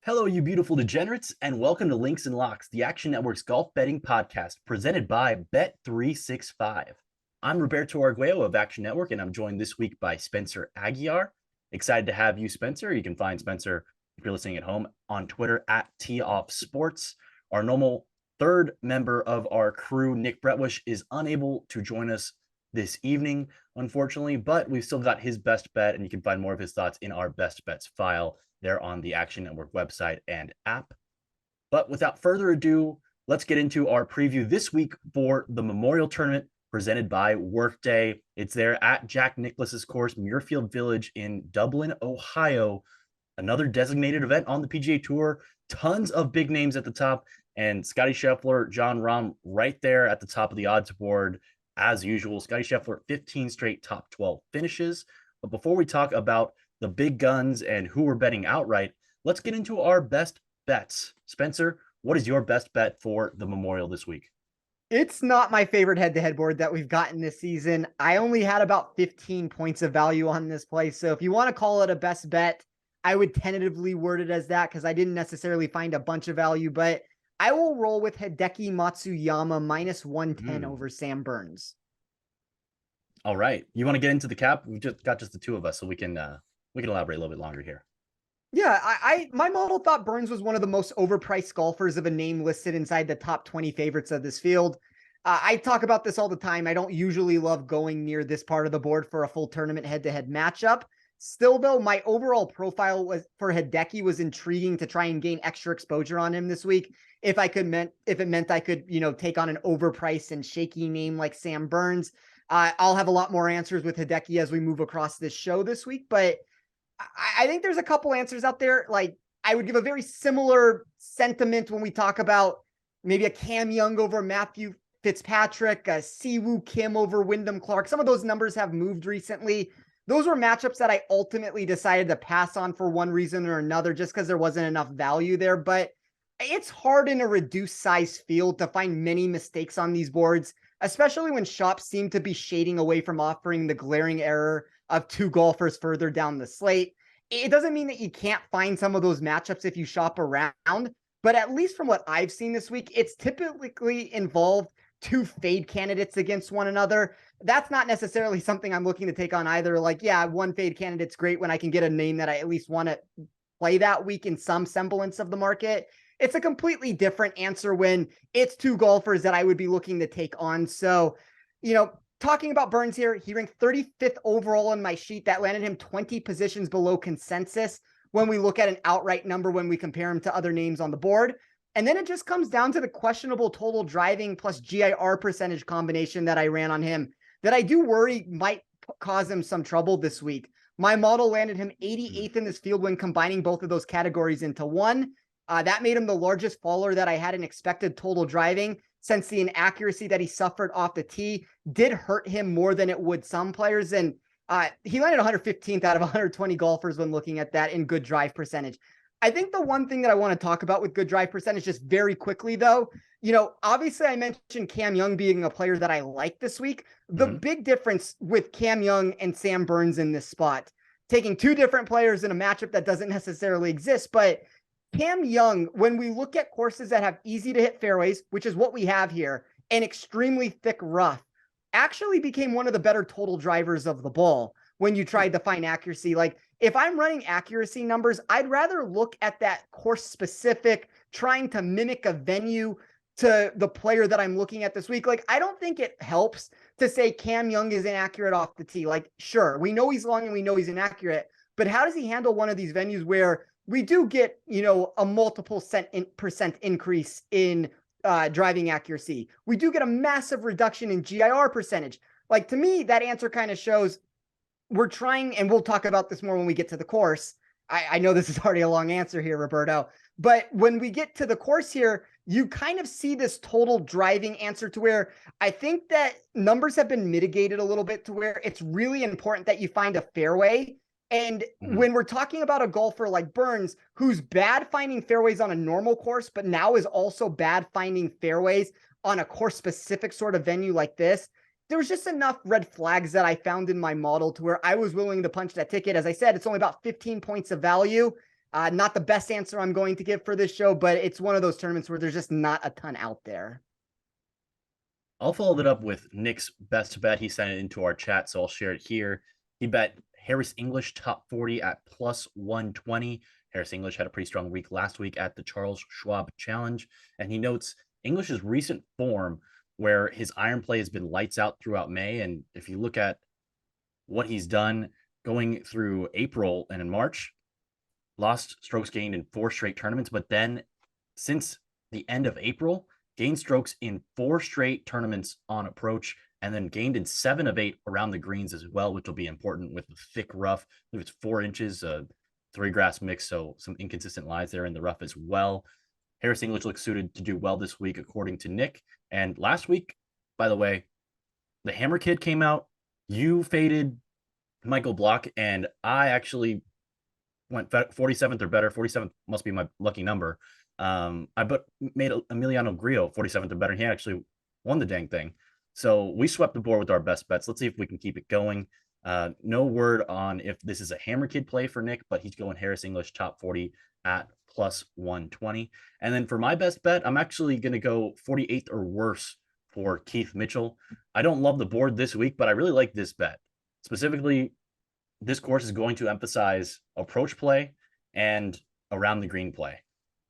Hello, you beautiful degenerates, and welcome to Links and Locks, the Action Network's golf betting podcast presented by Bet365. I'm Roberto Arguello of Action Network, and I'm joined this week by Spencer Aguiar. Excited to have you, Spencer. You can find Spencer, if you're listening at home, on Twitter at TeeOffSports. Our normal third member of our crew, Nick Bretwish, is unable to join us this evening, unfortunately, but we've still got his best bet, and you can find more of his thoughts in our best bets file there on the Action Network website and app. But without further ado, let's get into our preview this week for the Memorial Tournament presented by Workday. It's there at Jack Nicklaus's course, Muirfield Village in Dublin, Ohio. Another designated event on the PGA Tour. Tons of big names at the top, and Scotty Scheffler, Jon Rahm right there at the top of the odds board as usual. Scotty Scheffler, 15 straight top 12 finishes. But before we talk about the big guns and who we're betting outright, let's get into our best bets. Spencer, what is your best bet for the Memorial this week? It's not my favorite head-to-head board that we've gotten this season. I only had about 15 points of value on this play. So if you want to call it a best bet, I would tentatively word it as that because I didn't necessarily find a bunch of value, but I will roll with Hideki Matsuyama minus 110 over Sam Burns. All right. You want to get into the cap? We've just got the two of us, so we can elaborate a little bit longer here. Yeah, my model thought Burns was one of the most overpriced golfers of a name listed inside the top 20 favorites of this field. I talk about this all the time. I don't usually love going near this part of the board for a full tournament head-to-head matchup. Still, though, my overall profile was for Hideki was intriguing to try and gain extra exposure on him this week. If it meant I could, take on an overpriced and shaky name like Sam Burns. I'll have a lot more answers with Hideki as we move across this show this week, but I think there's a couple answers out there. Like I would give a very similar sentiment when we talk about maybe a Cam Young over Matthew Fitzpatrick, a Siwoo Kim over Wyndham Clark. Some of those numbers have moved recently. Those were matchups that I ultimately decided to pass on for one reason or another, just because there wasn't enough value there. But it's hard in a reduced size field to find many mistakes on these boards, especially when shops seem to be shading away from offering the glaring error of two golfers further down the slate. It doesn't mean that you can't find some of those matchups if you shop around, but at least from what I've seen this week, it's typically involved two fade candidates against one another. That's not necessarily something I'm looking to take on either. Like, yeah, one fade candidate's great when I can get a name that I at least want to play that week in some semblance of the market. It's a completely different answer when it's two golfers that I would be looking to take on. So, talking about Burns here, he ranked 35th overall in my sheet. That landed him 20 positions below consensus when we look at an outright number when we compare him to other names on the board. And then it just comes down to the questionable total driving plus GIR percentage combination that I ran on him that I do worry might cause him some trouble this week. My model landed him 88th in this field when combining both of those categories into one. That made him the largest faller that I had in expected total driving, since the inaccuracy that he suffered off the tee did hurt him more than it would some players. And he landed 115th out of 120 golfers when looking at that in good drive percentage. I think the one thing that I want to talk about with good drive percentage just very quickly, though, obviously I mentioned Cam Young being a player that I like this week. The big difference with Cam Young and Sam Burns in this spot, taking two different players in a matchup that doesn't necessarily exist, but Cam Young, when we look at courses that have easy to hit fairways, which is what we have here, and extremely thick rough, actually became one of the better total drivers of the ball when you tried to find accuracy. Like if I'm running accuracy numbers, I'd rather look at that course specific, trying to mimic a venue to the player that I'm looking at this week. Like, I don't think it helps to say Cam Young is inaccurate off the tee. Like, sure, we know he's long and we know he's inaccurate, but how does he handle one of these venues where we do get, a multiple percent increase in driving accuracy? We do get a massive reduction in GIR percentage. Like, to me, that answer kind of shows we're trying, and we'll talk about this more when we get to the course. I know this is already a long answer here, Roberto, but when we get to the course here, you kind of see this total driving answer to where I think that numbers have been mitigated a little bit to where it's really important that you find a fairway. And when we're talking about a golfer like Burns, who's bad finding fairways on a normal course, but now is also bad finding fairways on a course specific sort of venue like this, there was just enough red flags that I found in my model to where I was willing to punch that ticket. As I said, it's only about 15 points of value. Not the best answer I'm going to give for this show, but it's one of those tournaments where there's just not a ton out there. I'll follow that up with Nick's best bet. He sent it into our chat, so I'll share it here. He bet Harris English top 40 at plus 120. Harris English had a pretty strong week last week at the Charles Schwab Challenge, and he notes English's recent form where his iron play has been lights out throughout May. And if you look at what he's done going through April and in March, lost strokes gained in 4 straight tournaments, but then since the end of April, gained strokes in 4 straight tournaments on approach, and then gained in 7 of 8 around the greens as well, which will be important with the thick rough. I believe it's 4 inches, 3 grass mix, so some inconsistent lies there in the rough as well. Harris English looks suited to do well this week, according to Nick. And last week, by the way, the Hammer Kid came out. You faded Michael Block, and I actually went 47th or better. 47th must be my lucky number. Made Emiliano Grillo 47th or better. And he actually won the dang thing. So we swept the board with our best bets. Let's see if we can keep it going. No word on if this is a Hammer Kid play for Nick, but he's going Harris English top 40 at plus 120. And then for my best bet, I'm actually going to go 48th or worse for Keith Mitchell. I don't love the board this week, but I really like this bet. Specifically, this course is going to emphasize approach play and around the green play.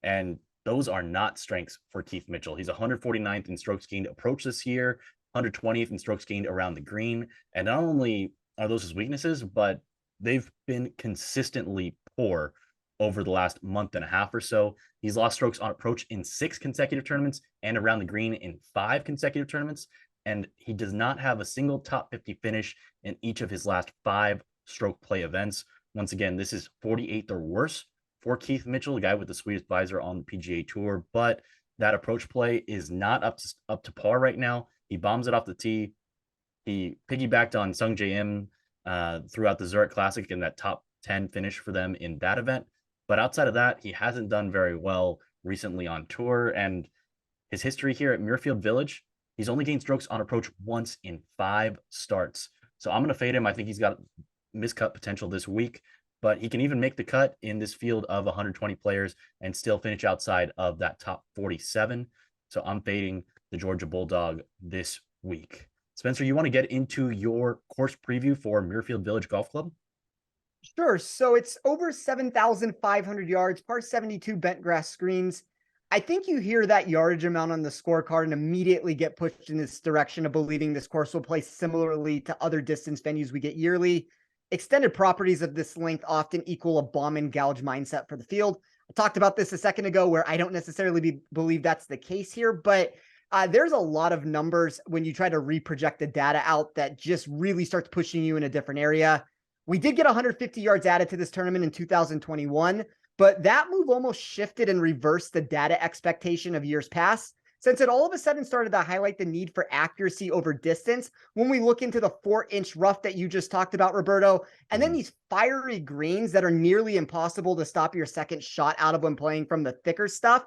And those are not strengths for Keith Mitchell. He's 149th in strokes gained approach this year, 120th in strokes gained around the green. And not only are those his weaknesses, but they've been consistently poor over the last month and a half or so. He's lost strokes on approach in 6 consecutive tournaments and around the green in 5 consecutive tournaments. And he does not have a single top 50 finish in each of his last 5 stroke play events. Once again, this is 48th or worse for Keith Mitchell, the guy with the sweetest visor on the PGA Tour, but that approach play is not up to par right now. He bombs it off the tee. He piggybacked on Sung J M throughout the Zurich Classic in that top 10 finish for them in that event. But outside of that, he hasn't done very well recently on tour. And his history here at Muirfield Village, he's only gained strokes on approach once in 5 starts. So I'm going to fade him. I think he's got miscut potential this week, but he can even make the cut in this field of 120 players and still finish outside of that top 47. So I'm fading the Georgia Bulldog this week. Spencer, you want to get into your course preview for Muirfield Village Golf Club? Sure. So it's over 7,500 yards, par 72 bent grass screens. I think you hear that yardage amount on the scorecard and immediately get pushed in this direction of believing this course will play similarly to other distance venues we get yearly. Extended properties of this length often equal a bomb and gouge mindset for the field. I talked about this a second ago where I don't necessarily believe that's the case here, but there's a lot of numbers when you try to reproject the data out that just really starts pushing you in a different area. We did get 150 yards added to this tournament in 2021, but that move almost shifted and reversed the data expectation of years past, since it all of a sudden started to highlight the need for accuracy over distance when we look into the 4-inch rough that you just talked about, Roberto, and then these fiery greens that are nearly impossible to stop your second shot out of when playing from the thicker stuff.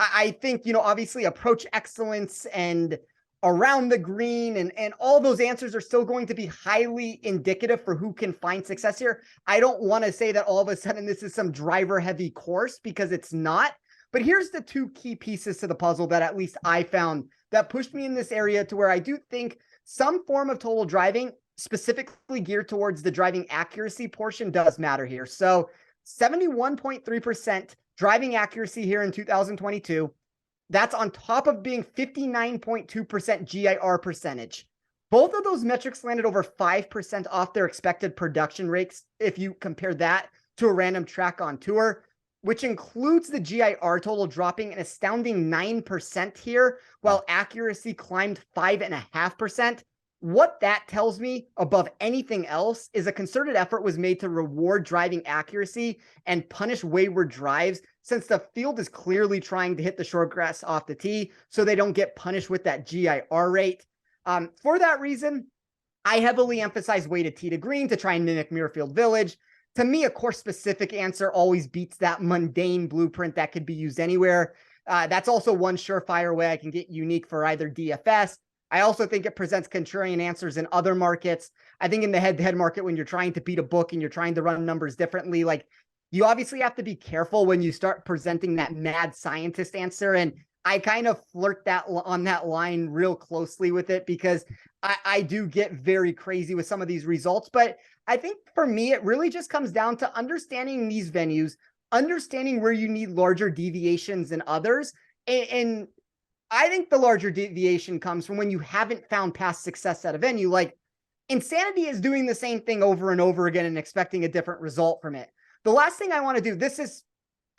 I think, obviously approach excellence and around the green and all those answers are still going to be highly indicative for who can find success here. I don't want to say that all of a sudden this is some driver heavy course, because it's not. But here's the 2 key pieces to the puzzle that at least I found that pushed me in this area to where I do think some form of total driving, specifically geared towards the driving accuracy portion, does matter here. So 71.3% driving accuracy here in 2022. That's on top of being 59.2% GIR percentage. Both of those metrics landed over 5% off their expected production rates if you compare that to a random track on tour, which includes the GIR total dropping an astounding 9% here, while accuracy climbed 5.5%. What that tells me above anything else is a concerted effort was made to reward driving accuracy and punish wayward drives, since the field is clearly trying to hit the short grass off the tee so they don't get punished with that GIR rate. For that reason, I heavily emphasize weighted tee to green to try and mimic Muirfield Village. To me, a course-specific answer always beats that mundane blueprint that could be used anywhere. That's also one surefire way I can get unique for either DFS. I also think it presents contrarian answers in other markets. I think in the head-to-head market, when you're trying to beat a book and you're trying to run numbers differently, like you obviously have to be careful when you start presenting that mad scientist answer. And I kind of flirt that on that line real closely with it, because I do get very crazy with some of these results. But I think for me, it really just comes down to understanding these venues, understanding where you need larger deviations than others. And I think the larger deviation comes from when you haven't found past success at a venue. Like, Insanity is doing the same thing over and over again and expecting a different result from it. The last thing I want to do, this is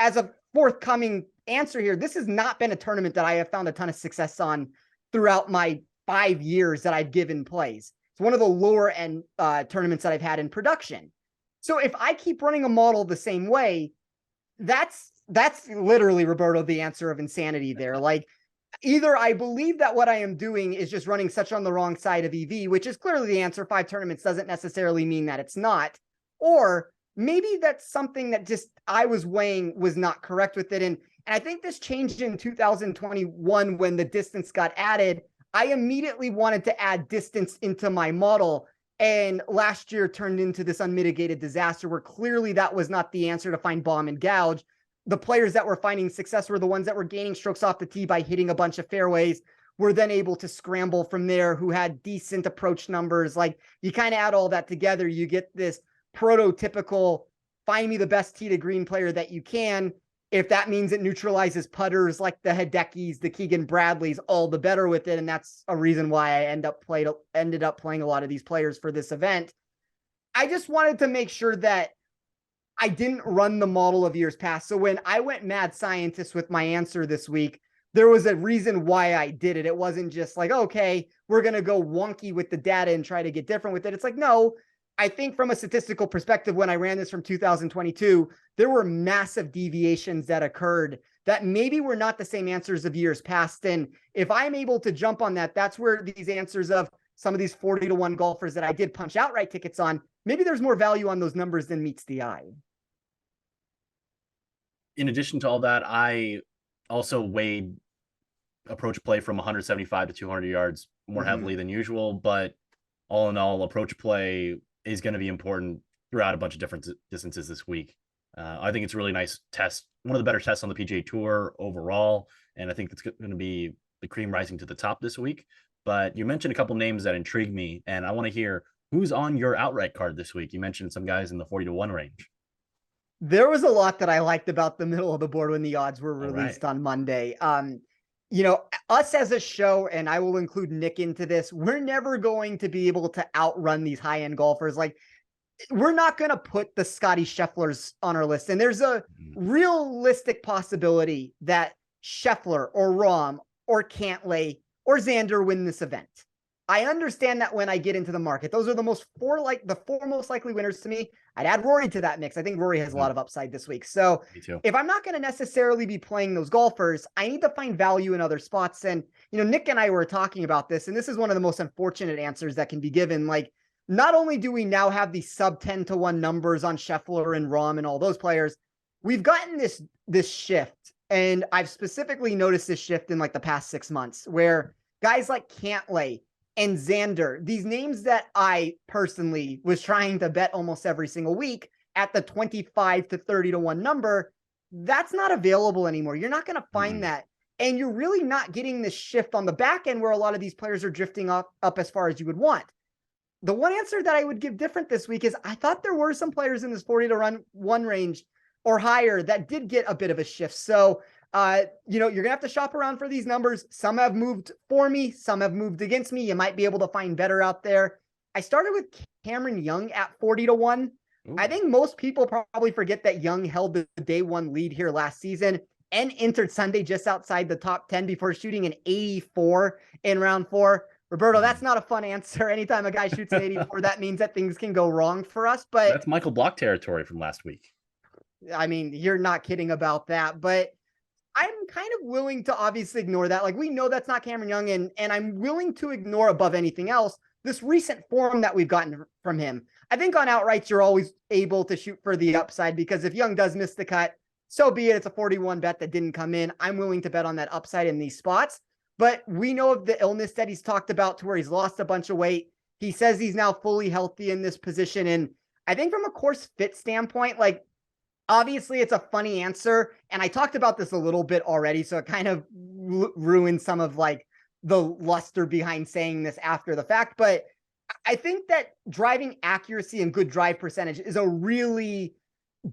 as a forthcoming answer here, this has not been a tournament that I have found a ton of success on throughout my 5 years that I've given plays. It's one of the lower end tournaments that I've had in production. So if I keep running a model the same way, that's literally, Roberto, the answer of insanity there. Like, either I believe that what I am doing is just running such on the wrong side of EV, which is clearly the answer. 5 tournaments doesn't necessarily mean that it's not, or maybe that's something that just I was weighing was not correct with it. And I think this changed in 2021 when the distance got added. I immediately wanted to add distance into my model. And last year turned into this unmitigated disaster where clearly that was not the answer to find bomb and gouge. The players that were finding success were the ones that were gaining strokes off the tee by hitting a bunch of fairways, were then able to scramble from there, who had decent approach numbers. Like, you kind of add all that together, you get this prototypical find me the best tee to green player that you can. If that means it neutralizes putters like the Hideki's, the Keegan Bradleys, all the better with it. And that's a reason why I ended up playing a lot of these players for this event. I just wanted to make sure that I didn't run the model of years past. So when I went mad scientist with my answer this week, there was a reason why I did it. It wasn't just like, okay, we're going to go wonky with the data and try to get different with it. It's like, no, I think from a statistical perspective, when I ran this from 2022, there were massive deviations that occurred that maybe were not the same answers of years past. And if I'm able to jump on that, that's where these answers of some of these 40-1 golfers that I did punch outright tickets on, maybe there's more value on those numbers than meets the eye. In addition to all that, I also weighed approach play from 175 to 200 yards more heavily than usual, but all in all, approach play is going to be important throughout a bunch of different distances this week. I think it's a really nice test, one of the better tests on the PGA Tour overall, and I think it's going to be the cream rising to the top this week. But you mentioned a couple names that intrigue me, and I want to hear who's on your outright card this week. You mentioned some guys in the 40-1 range. There was a lot that I liked about the middle of the board when the odds were released on Monday. You know, us as a show, and I will include Nick into this, we're never going to be able to outrun these high-end golfers. Like, we're not going to put the Scotty Schefflers on our list. And there's a realistic possibility that Scheffler or Rahm or Cantlay or Xander win this event. I understand that when I get into the market, those are the four most likely winners to me. I'd add Rory to that mix. I think Rory has a lot of upside this week. So if I'm not going to necessarily be playing those golfers, I need to find value in other spots. And, you know, Nick and I were talking about this, and this is one of the most unfortunate answers that can be given. Like, not only do we now have these sub 10-1 numbers on Scheffler and Rahm and all those players, we've gotten this shift. And I've specifically noticed this shift in like the past 6 months where guys like Cantlay and Xander, these names that I personally was trying to bet almost every single week at the 25 to 30-1 number, that's not available anymore. You're not going to find that. And you're really not getting this shift on the back end where a lot of these players are drifting up as far as you would want. The one answer that I would give different this week is I thought there were some players in this 40-1 range or higher that did get a bit of a shift. So, you know, you're gonna have to shop around for these numbers. Some have moved for me, some have moved against me. You might be able to find better out there. I started with Cameron Young at 40-1. I think most people probably forget that Young held the day one lead here last season and entered Sunday just outside the top 10 before shooting an 84 in round 4. Roberto, that's not a fun answer. Anytime a guy shoots an 84, that means that things can go wrong for us. But that's Michael Block territory from last week. I mean, you're not kidding about that, but I'm kind of willing to obviously ignore that. Like, we know that's not Cameron Young, and I'm willing to ignore above anything else this recent form that we've gotten from him. I think on outrights, you're always able to shoot for the upside because if Young does miss the cut, so be it. It's a 41 bet that didn't come in. I'm willing to bet on that upside in these spots. But we know of the illness that he's talked about to where he's lost a bunch of weight. He says he's now fully healthy in this position. And I think from a course fit standpoint, like, Obviously, it's a funny answer, and I talked about this a little bit already, so it kind of ruins some of like the luster behind saying this after the fact. But I think that driving accuracy and good drive percentage is a really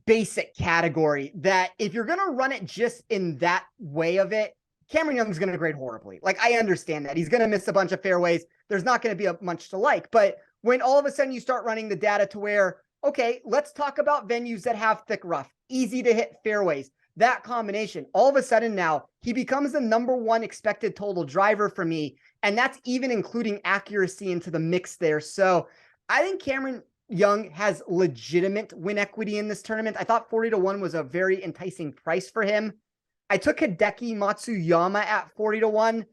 basic category that if you're going to run it just in that way of it, Cameron Young's going to grade horribly. Like, I understand that. He's going to miss a bunch of fairways. There's not going to be much to like. But when all of a sudden you start running the data to where, okay, let's talk about venues that have thick rough, easy to hit fairways, that combination, all of a sudden now he becomes the #1 expected total driver for me. And that's even including accuracy into the mix there. So I think Cameron Young has legitimate win equity in this tournament. I thought 40-1 was a very enticing price for him. I took Hideki Matsuyama at 40-1.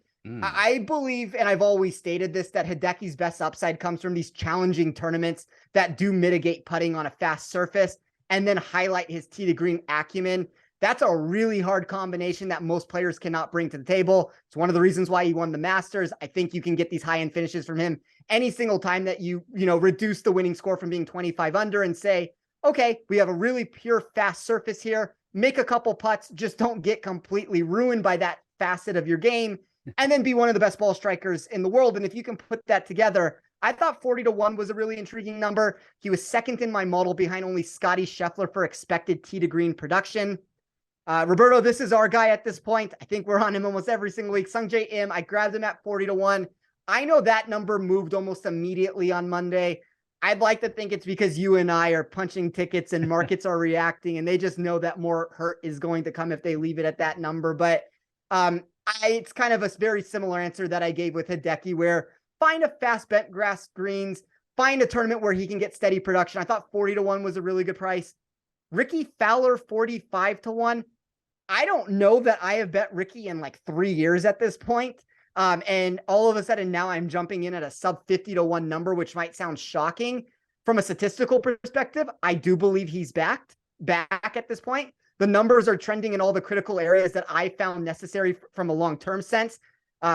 I believe, and I've always stated this, that Hideki's best upside comes from these challenging tournaments that do mitigate putting on a fast surface and then highlight his tee to green acumen. That's a really hard combination that most players cannot bring to the table. It's one of the reasons why he won the Masters. I think you can get these high-end finishes from him any single time that you reduce the winning score from being 25 under and say, okay, we have a really pure fast surface here. Make a couple putts, just don't get completely ruined by that facet of your game, and then be one of the best ball strikers in the world. And if you can put that together, I thought 40-1 was a really intriguing number. He was second in my model behind only Scotty Scheffler for expected tee to green production. Roberto, this is our guy at this point. I think we're on him almost every single week. Sungjae Im, I grabbed him at 40-1. I know that number moved almost immediately on Monday. I'd like to think it's because you and I are punching tickets and markets are reacting, and they just know that more hurt is going to come if they leave it at that number. But it's kind of a very similar answer that I gave with Hideki, where find a fast bent grass greens, find a tournament where he can get steady production. I thought 40-1 was a really good price. Ricky Fowler, 45-1. I don't know that I have bet Ricky in like 3 years at this point. And all of a sudden now I'm jumping in at a sub 50-1 number, which might sound shocking from a statistical perspective. I do believe he's back at this point. The numbers are trending in all the critical areas that I found necessary from a long-term sense.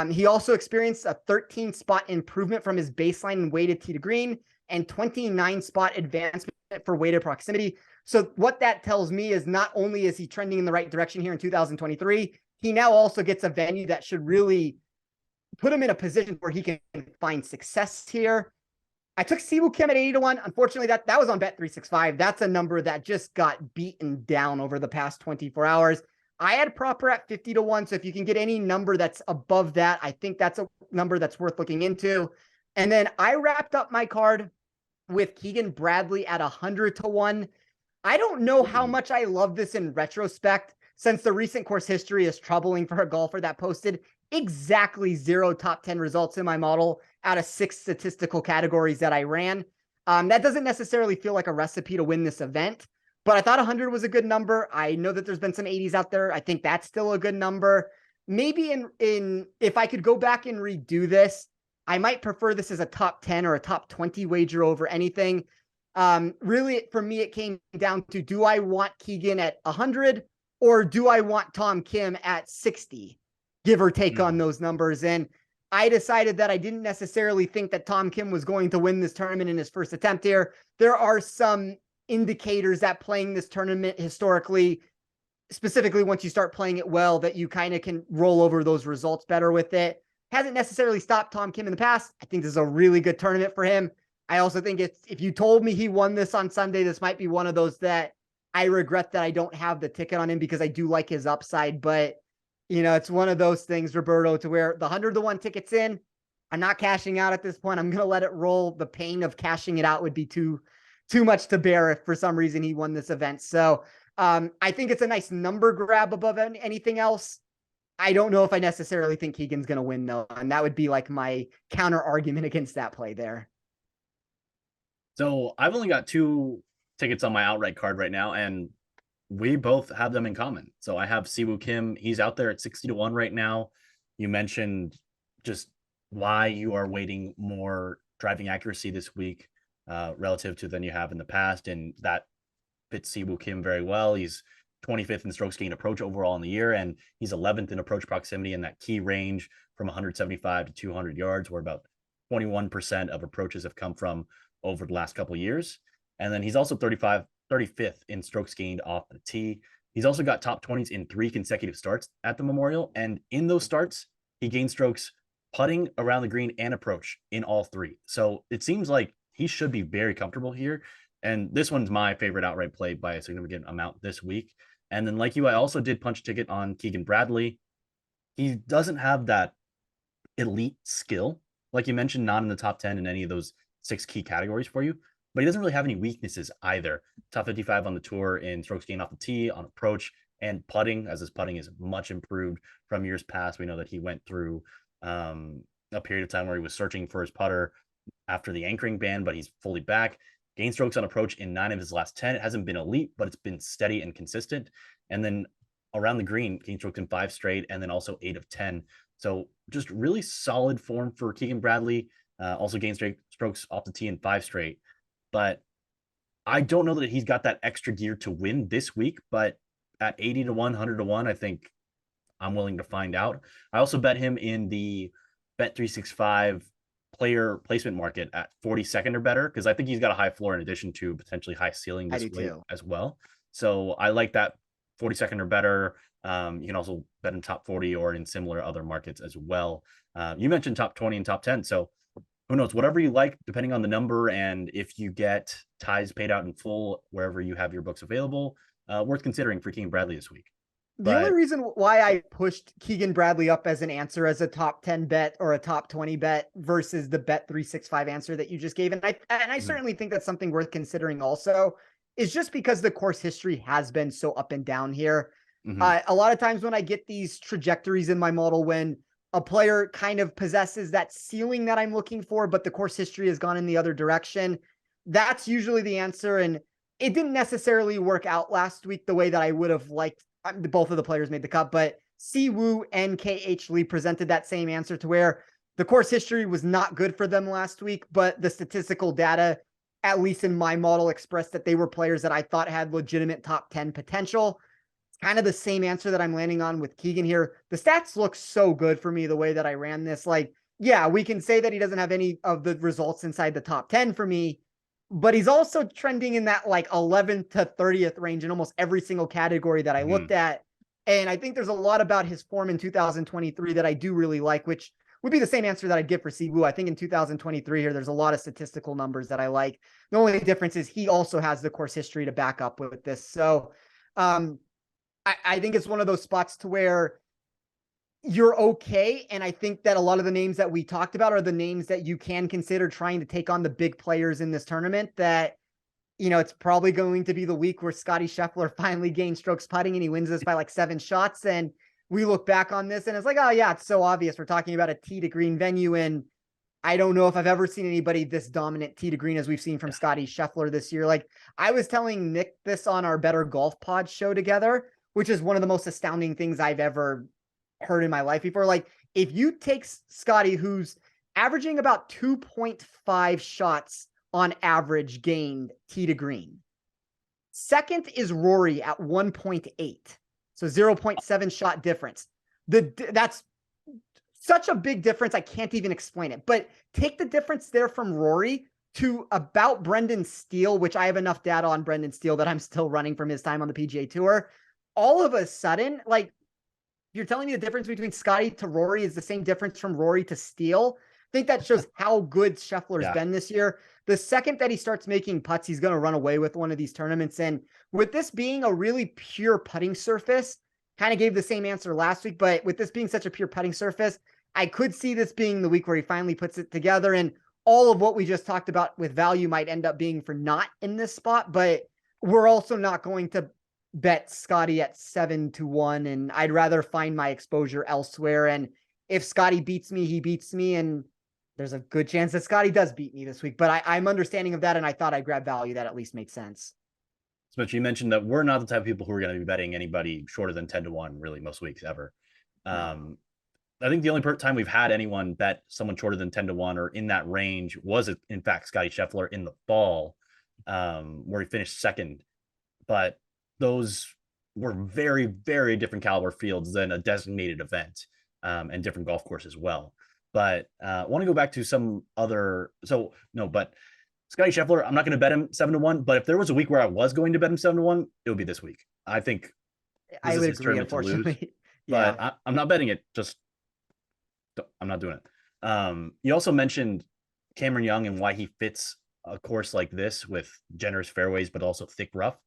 He also experienced a 13 spot improvement from his baseline and weighted tee to green and 29 spot advancement for weighted proximity. So what that tells me is not only is he trending in the right direction here in 2023, he now also gets a venue that should really put him in a position where he can find success here. I took Siwoo Kim at 80-1. Unfortunately, that was on Bet365. That's a number that just got beaten down over the past 24 hours. I had proper at 50-1. So if you can get any number that's above that, I think that's a number that's worth looking into. And then I wrapped up my card with Keegan Bradley at 100-1. I don't know how much I love this in retrospect, since the recent course history is troubling for a golfer that posted exactly 0 top 10 results in my model out of 6 statistical categories that I ran. That doesn't necessarily feel like a recipe to win this event, but I thought 100 was a good number. I know that there's been some 80s out there. I think that's still a good number. Maybe if I could go back and redo this, I might prefer this as a top 10 or a top 20 wager over anything. Really, for me, it came down to, do I want Keegan at 100 or do I want Tom Kim at 60, give or take on those numbers? And I decided that I didn't necessarily think that Tom Kim was going to win this tournament in his first attempt here. There are some indicators that playing this tournament historically, specifically once you start playing it well, that you kind of can roll over those results better with it. Hasn't necessarily stopped Tom Kim in the past. I think this is a really good tournament for him. I also think if you told me he won this on Sunday, this might be one of those that I regret that I don't have the ticket on him, because I do like his upside. But, it's one of those things, Roberto, to where the 100-1 ticket's in. I'm not cashing out at this point. I'm going to let it roll. The pain of cashing it out would be too much to bear if for some reason he won this event. So I think it's a nice number grab above anything else. I don't know if I necessarily think Keegan's going to win, though. And that would be like my counter argument against that play there. So I've only got 2 tickets on my outright card right now, and we both have them in common. So I have Siwoo Kim. He's out there at 60-1 right now. You mentioned just why you are weighting more driving accuracy this week relative to than you have in the past, and that fits Siwoo Kim very well. He's 25th in strokes gained approach overall in the year, and he's 11th in approach proximity in that key range from 175 to 200 yards, where about 21% of approaches have come from over the last couple of years. And then he's also 35th 35th in strokes gained off the tee. He's also got top 20s in 3 consecutive starts at the Memorial. And in those starts, he gained strokes putting around the green and approach in all 3. So it seems like he should be very comfortable here. And this one's my favorite outright play by a significant amount this week. And then, like you, I also did punch ticket on Keegan Bradley. He doesn't have that elite skill, like you mentioned, not in the top 10 in any of those 6 key categories for you, but he doesn't really have any weaknesses either. Top 55 on the tour in strokes gained off the tee, on approach, and putting, as his putting is much improved from years past. We know that he went through a period of time where he was searching for his putter after the anchoring ban, but he's fully back. Gain strokes on approach in 9 of his last 10. It hasn't been elite, but it's been steady and consistent. And then around the green, gain strokes in 5 straight, and then also 8 of 10. So just really solid form for Keegan Bradley. Also gained strokes off the tee in 5 straight. But I don't know that he's got that extra gear to win this week. But at 80 to 1, 100 to 1, I think I'm willing to find out. I also bet him in the Bet365 player placement market at 42nd or better, because I think he's got a high floor in addition to potentially high ceiling this week as well. So I like that 42nd or better. You can also bet in top 40 or in similar other markets as well. You mentioned top 20 and top 10. So who knows, whatever you like, depending on the number. And if you get ties paid out in full, wherever you have your books available, worth considering for Keegan Bradley this week. The only reason why I pushed Keegan Bradley up as an answer as a top 10 bet or a top 20 bet versus the Bet365 answer that you just gave, and I certainly think that's something worth considering also, is just because the course history has been so up and down here. A lot of times when I get these trajectories in my model, when a player kind of possesses that ceiling that I'm looking for, but the course history has gone in the other direction, that's usually the answer. And it didn't necessarily work out last week the way that I would have liked. Both of the players made the cut, but Siwoo and KH Lee presented that same answer, to where the course history was not good for them last week, but the statistical data, at least in my model, expressed that they were players that I thought had legitimate top 10 potential. It's kind of the same answer that I'm landing on with Keegan here. The stats look so good for me the way that I ran this. Like, yeah, we can say that he doesn't have any of the results inside the top 10 for me, but he's also trending in that like 11th to 30th range in almost every single category that I looked at. And I think there's a lot about his form in 2023 that I do really like, which would be the same answer that I'd give for Siwoo. I think in 2023 here, there's a lot of statistical numbers that I like. The only difference is he also has the course history to back up with this. So I think it's one of those spots to where you're okay. And I think that a lot of the names that we talked about are the names that you can consider trying to take on the big players in this tournament. That, you know, it's probably going to be the week where Scottie Scheffler finally gains strokes putting and he wins this by like 7 shots. And we look back on this and it's like, oh yeah, it's so obvious. We're talking about a tee to green venue. And I don't know if I've ever seen anybody this dominant tee to green as we've seen from Scottie Scheffler this year. Like, I was telling Nick this on our Better Golf Pod show together, which is one of the most astounding things I've ever heard in my life before. Like, if you take Scottie, who's averaging about 2.5 shots on average gained tee to green. Second is Rory at 1.8. So 0.7 shot difference. That's such a big difference. I can't even explain it, but take the difference there from Rory to about Brendan Steele, which I have enough data on Brendan Steele that I'm still running from his time on the PGA Tour. All of a sudden, like, you're telling me the difference between Scottie to Rory is the same difference from Rory to Steele. I think that shows how good Scheffler's been this year. The second that he starts making putts, he's going to run away with one of these tournaments. And with this being a really pure putting surface, kind of gave the same answer last week, but with this being such a pure putting surface, I could see this being the week where he finally puts it together. And all of what we just talked about with value might end up being for not in this spot, but we're also not going to bet Scottie at 7 to 1. And I'd rather find my exposure elsewhere. And if Scottie beats me, he beats me. And there's a good chance that Scottie does beat me this week, but I'm understanding of that. And I thought I'd grab value that at least makes sense. So you mentioned that we're not the type of people who are going to be betting anybody shorter than 10 to 1, really, most weeks ever. No. I think the only time we've had anyone bet someone shorter than 10 to 1 or in that range was, in fact, Scottie Scheffler in the fall, where he finished second. But those were very, very different caliber fields than a designated event, and different golf course as well. But I want to go back to some other. But Scotty Scheffler, I'm not going to bet him 7-1, but if there was a week where I was going to bet him 7-1, it would be this week. I think this I is would his agree, tournament to lose, unfortunately. but Yeah. I'm not betting it. I'm not doing it. You also mentioned Cameron Young and why he fits a course like this with generous fairways, but also thick rough.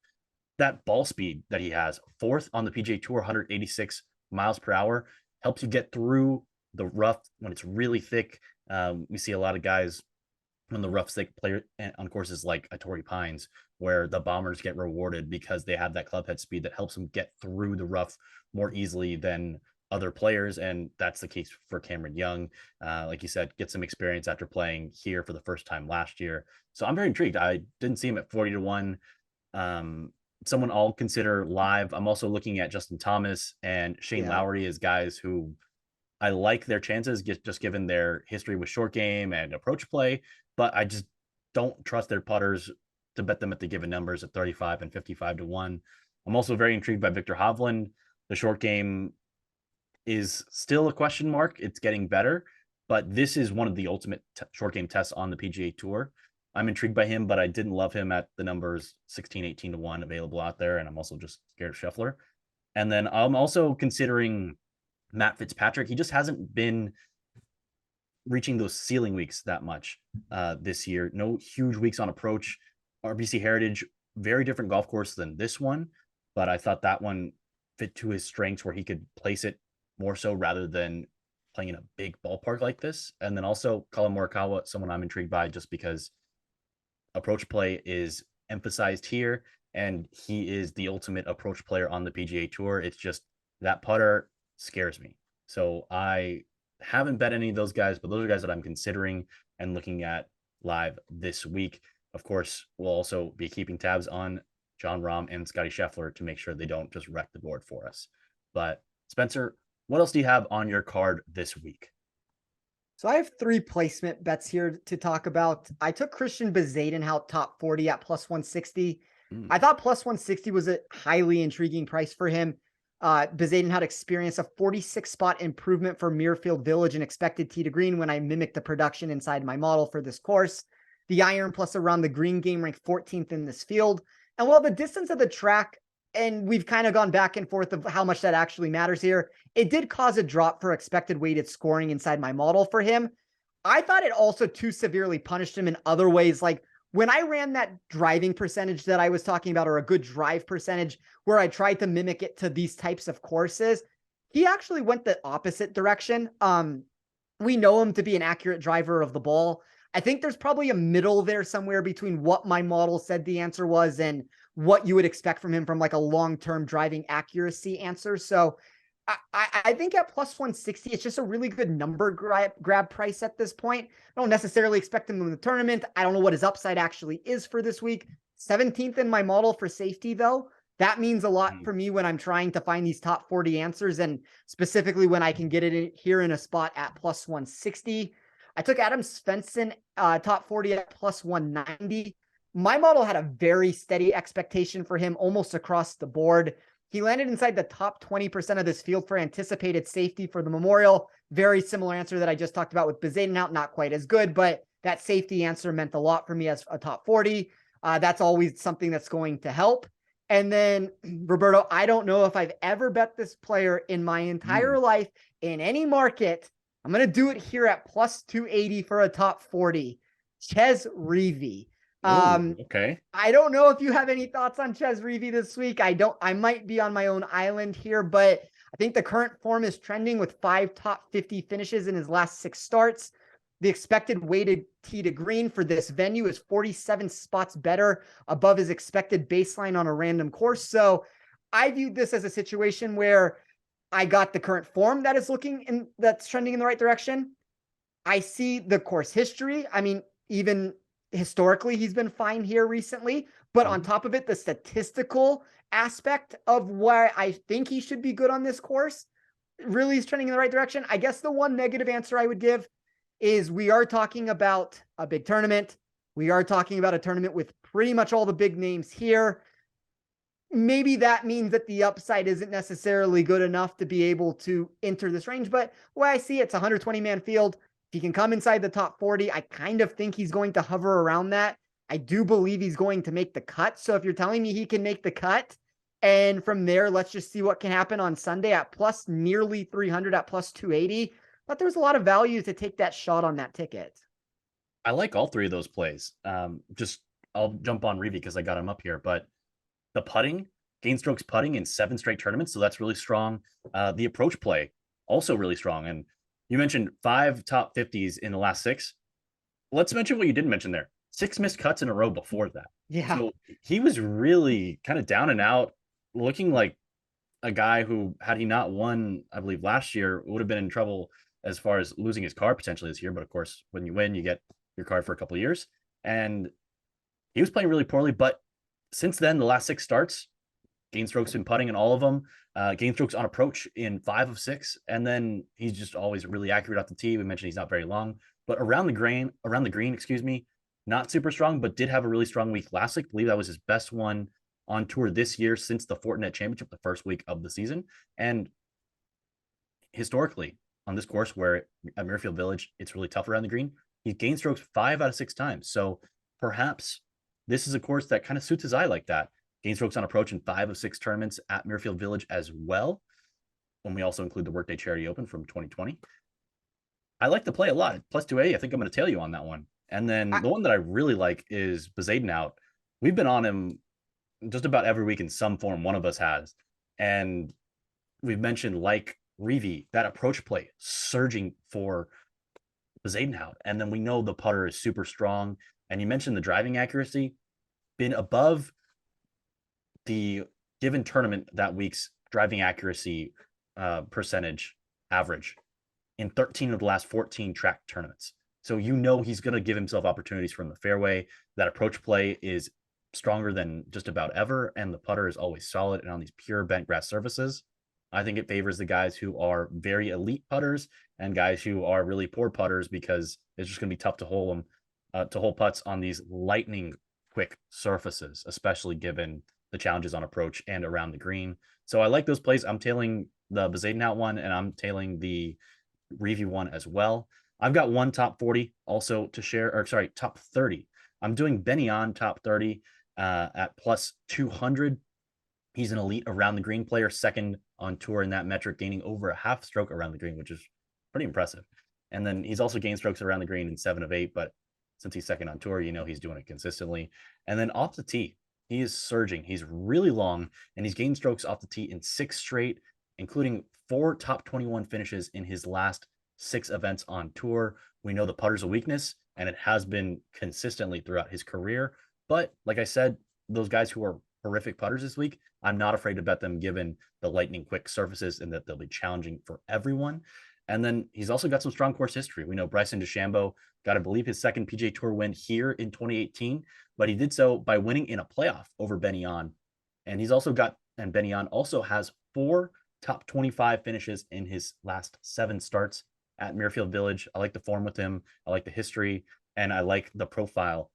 That ball speed that he has, fourth on the PGA Tour, 186 miles per hour, helps you get through the rough when it's really thick. We see a lot of guys when the rough's thick play on courses like a Torrey Pines, where the bombers get rewarded because they have that club head speed that helps them get through the rough more easily than other players. And that's the case for Cameron Young. Like you said, get some experience after playing here for the first time last year. So I'm very intrigued. I didn't see him at 40-1. Someone I'll consider live. I'm also looking at Justin Thomas and Shane Yeah. Lowry as guys who I like their chances just given their history with short game and approach play, but I just don't trust their putters to bet them at the given numbers at 35 and 55-1. I'm also very intrigued by Victor Hovland. The short game is still a question mark. It's getting better, but this is one of the ultimate short game tests on the PGA Tour. I'm intrigued by him, but I didn't love him at the numbers 16, 18-1 available out there. And I'm also just scared of Scheffler. And then I'm also considering Matt Fitzpatrick. He just hasn't been reaching those ceiling weeks that much this year. No huge weeks on approach. RBC Heritage, very different golf course than this one, but I thought that one fit to his strengths where he could place it more so rather than playing in a big ballpark like this. And then also Colin Morikawa, someone I'm intrigued by just because approach play is emphasized here, and he is the ultimate approach player on the PGA Tour. It's just that putter scares me. So I haven't bet any of those guys, but those are guys that I'm considering and looking at live this week. Of course, we'll also be keeping tabs on Jon Rahm and Scotty Scheffler to make sure they don't just wreck the board for us. But Spencer, what else do you have on your card this week? So I have 3 placement bets here to talk about. I took Christian Bezadenhout top 40 at plus 160. I thought plus 160 was a highly intriguing price for him. Bezadenhout experienced a 46 spot improvement for Muirfield Village and expected tee to green when I mimicked the production inside my model for this course. The iron plus around the green game ranked 14th in this field. And while the distance of the track, and we've kind of gone back and forth of how much that actually matters here, it did cause a drop for expected weighted scoring inside my model for him. I thought it also too severely punished him in other ways. Like when I ran that driving percentage that I was talking about, or a good drive percentage, where I tried to mimic it to these types of courses, he actually went the opposite direction. We know him to be an accurate driver of the ball. I think there's probably a middle there somewhere between what my model said the answer was and what you would expect from him from like a long-term driving accuracy answer. So I think at plus 160, it's just a really good number grab price at this point. I don't necessarily expect him to win the tournament. I don't know what his upside actually is for this week. 17th in my model for safety, though. That means a lot for me when I'm trying to find these top 40 answers, and specifically when I can get it in, here in a spot at plus 160. I took Adam Svensson top 40 at plus 190. My model had a very steady expectation for him almost across the board. He landed inside the top 20% of this field for anticipated safety for the Memorial. Very similar answer that I just talked about with Bezadenhout, not quite as good, but that safety answer meant a lot for me as a top 40. That's always something that's going to help. And then, Roberto, I don't know if I've ever bet this player in my entire life in any market. I'm going to do it here at plus 280 for a top 40. Chez Reavie. Okay. I don't know if you have any thoughts on Chez Reavie this week. I might be on my own island here, but I think the current form is trending with 5 top 50 finishes in his last 6 starts. The expected weighted tee to green for this venue is 47 spots better above his expected baseline on a random course. So I viewed this as a situation where I got the current form that is that's trending in the right direction. I see the course history. I mean, even historically, he's been fine here recently. But on top of it, the statistical aspect of why I think he should be good on this course really is trending in the right direction. I guess the one negative answer I would give is we are talking about a big tournament. We are talking about a tournament with pretty much all the big names here. Maybe that means that the upside isn't necessarily good enough to be able to enter this range. But the way I see it, it's a 120-man field. If he can come inside the top 40, I kind of think he's going to hover around that. I do believe he's going to make the cut. So if you're telling me he can make the cut, and from there, let's just see what can happen on Sunday at plus nearly 300 at plus 280. But there's a lot of value to take that shot on that ticket. I like all three of those plays. I'll jump on Reeve because I got him up here, but the putting, gain strokes putting in 7 straight tournaments, so that's really strong. The approach play, also really strong. And you mentioned 5 top 50s in the last 6. Let's mention what you didn't mention there. 6 missed cuts in a row before that. Yeah. So he was really kind of down and out, looking like a guy who, had he not won, I believe last year, would have been in trouble as far as losing his car potentially this year. But of course, when you win, you get your card for a couple of years. And he was playing really poorly. But since then, the last 6 starts, gain strokes in putting in all of them, gain strokes on approach in 5 of 6. And then he's just always really accurate off the tee. We mentioned he's not very long, but around the green, not super strong, but did have a really strong week last week. I believe that was his best one on tour this year since the Fortinet Championship, the first week of the season. And historically, on this course where at Muirfield Village, it's really tough around the green, he's gained strokes 5 out of 6 times. So perhaps this is a course that kind of suits his eye like that. Gain strokes on approach in 5 of 6 tournaments at Muirfield Village as well, when we also include the Workday Charity Open from 2020. I like the play a lot. Plus 280, I think I'm going to tail you on that one. And then the one that I really like is Bezadenhout. We've been on him just about every week in some form, one of us has. And we've mentioned, like Reeve, that approach play surging for Bezadenhout. And then we know the putter is super strong. And you mentioned the driving accuracy, been above the given tournament that week's driving accuracy percentage average in 13 of the last 14 track tournaments. So you know he's going to give himself opportunities from the fairway. That approach play is stronger than just about ever, and the putter is always solid. And on these pure bent grass surfaces, I think it favors the guys who are very elite putters and guys who are really poor putters, because it's just going to be tough to hold putts on these lightning quick surfaces, especially given the challenges on approach and around the green. So I like those plays. I'm tailing the Bezadenhout one, and I'm tailing the Reeve one as well. I've got one top 40 also to share, or sorry, top 30. I'm doing Benny on top 30 at plus 200. He's an elite around the green player, second on tour in that metric, gaining over a half stroke around the green, which is pretty impressive. And then he's also gained strokes around the green in 7 of 8, but since he's second on tour, you know he's doing it consistently. And then off the tee, he is surging. He's really long, and he's gained strokes off the tee in 6 straight, including 4 top 21 finishes in his last 6 events on tour. We know the putter's a weakness, and it has been consistently throughout his career. But like I said, those guys who are horrific putters this week, I'm not afraid to bet them given the lightning quick surfaces and that they'll be challenging for everyone. And then he's also got some strong course history. We know Bryson DeChambeau got, I believe, his second PGA Tour win here in 2018, but he did so by winning in a playoff over Benny On. And Benny On also has 4 top 25 finishes in his last 7 starts at Muirfield Village. I like the form with him. I like the history, and I like the profile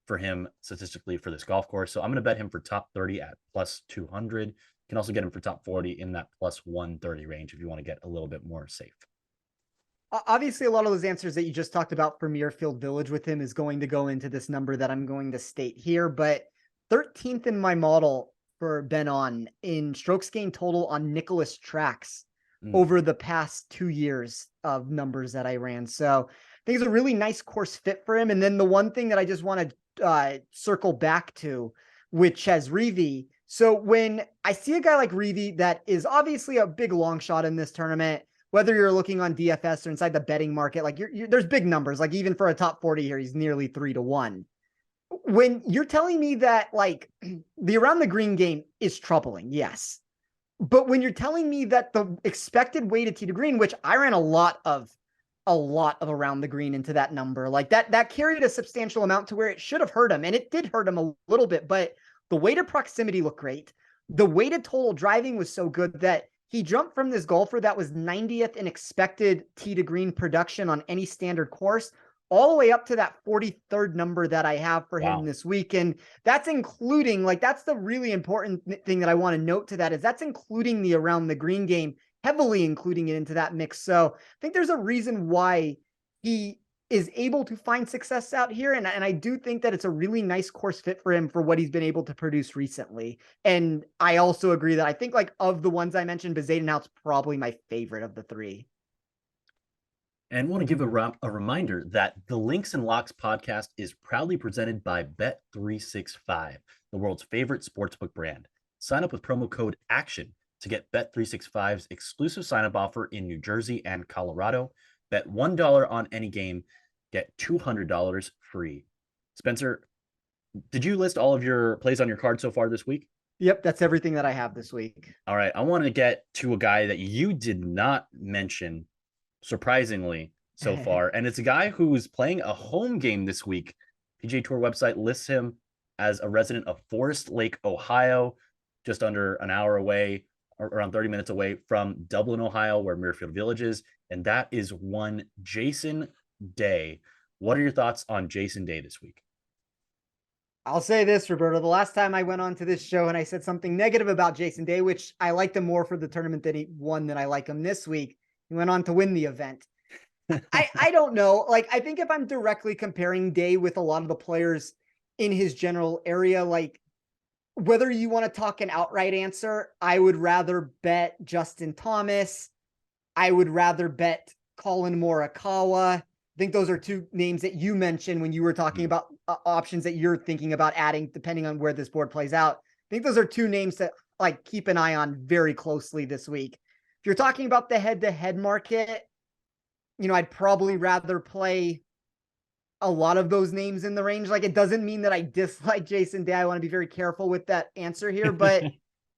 for him statistically for this golf course. So I'm going to bet him for top 30 at plus 200. You can also get him for top 40 in that plus 130 range if you want to get a little bit more safe. Obviously, a lot of those answers that you just talked about for Muirfield Village with him is going to go into this number that I'm going to state here. But 13th in my model for Ben On in strokes gained total on Nicklaus tracks over the past 2 years of numbers that I ran. So I think it's a really nice course fit for him. And then the one thing that I just want to circle back to, which has Reeve. So when I see a guy like Reeve that is obviously a big long shot in this tournament, whether you're looking on DFS or inside the betting market, like there's big numbers, like even for a top 40 here, he's nearly 3-1. When you're telling me that like the around the green game is troubling, yes. But when you're telling me that the expected weighted tee to green, which I ran a lot of around the green into that number, like that carried a substantial amount to where it should have hurt him. And it did hurt him a little bit, but the weighted proximity looked great. The weighted total driving was so good that he jumped from this golfer that was 90th in expected tee to green production on any standard course, all the way up to that 43rd number that I have for him this week. And that's including, like, that's the really important thing that I want to note to that is that's including the around the green game, heavily including it into that mix. So I think there's a reason why he is able to find success out here. And I do think that it's a really nice course fit for him for what he's been able to produce recently. And I also agree that I think like of the ones I mentioned, Bezadenhout's probably my favorite of the three. And want to give a reminder that the Links and Locks podcast is proudly presented by Bet365, the world's favorite sportsbook brand. Sign up with promo code ACTION to get Bet365's exclusive sign-up offer in New Jersey and Colorado. Bet $1 on any game, get $200 free. Spencer, did you list all of your plays on your card so far this week? Yep, that's everything that I have this week. All right, I want to get to a guy that you did not mention, surprisingly, so far. And it's a guy who's playing a home game this week. PGA Tour website lists him as a resident of Forest Lake, Ohio, just under an hour away, or around 30 minutes away from Dublin, Ohio, where Muirfield Village is. And that is one Jason Day. What are your thoughts on Jason Day this week? I'll say this, Roberto. The last time I went on to this show and I said something negative about Jason Day, which I liked him more for the tournament that he won than I like him this week, he went on to win the event. I don't know. Like, I think if I'm directly comparing Day with a lot of the players in his general area, like whether you want to talk an outright answer, I would rather bet Justin Thomas. I would rather bet Colin Morikawa. I think those are two names that you mentioned when you were talking about options that you're thinking about adding, depending on where this board plays out. I think those are two names that like keep an eye on very closely this week. If you're talking about the head-to-head market, you know, I'd probably rather play a lot of those names in the range. Like, it doesn't mean that I dislike Jason Day. I want to be very careful with that answer here, but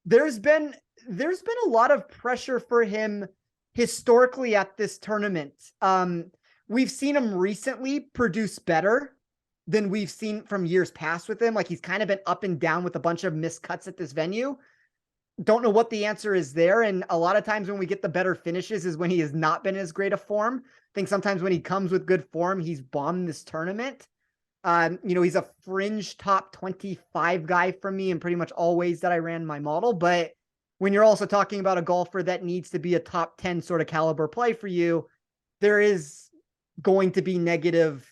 there's been a lot of pressure for him historically at this tournament. We've seen him recently produce better than we've seen from years past with him. Like, he's kind of been up and down with a bunch of missed cuts at this venue. Don't know what the answer is there. And a lot of times when we get the better finishes is when he has not been as great a form. I think sometimes when he comes with good form, he's bombed this tournament. You know, he's a fringe top 25 guy for me in pretty much all ways that I ran my model. But when you're also talking about a golfer that needs to be a top 10 sort of caliber play for you, there is going to be negative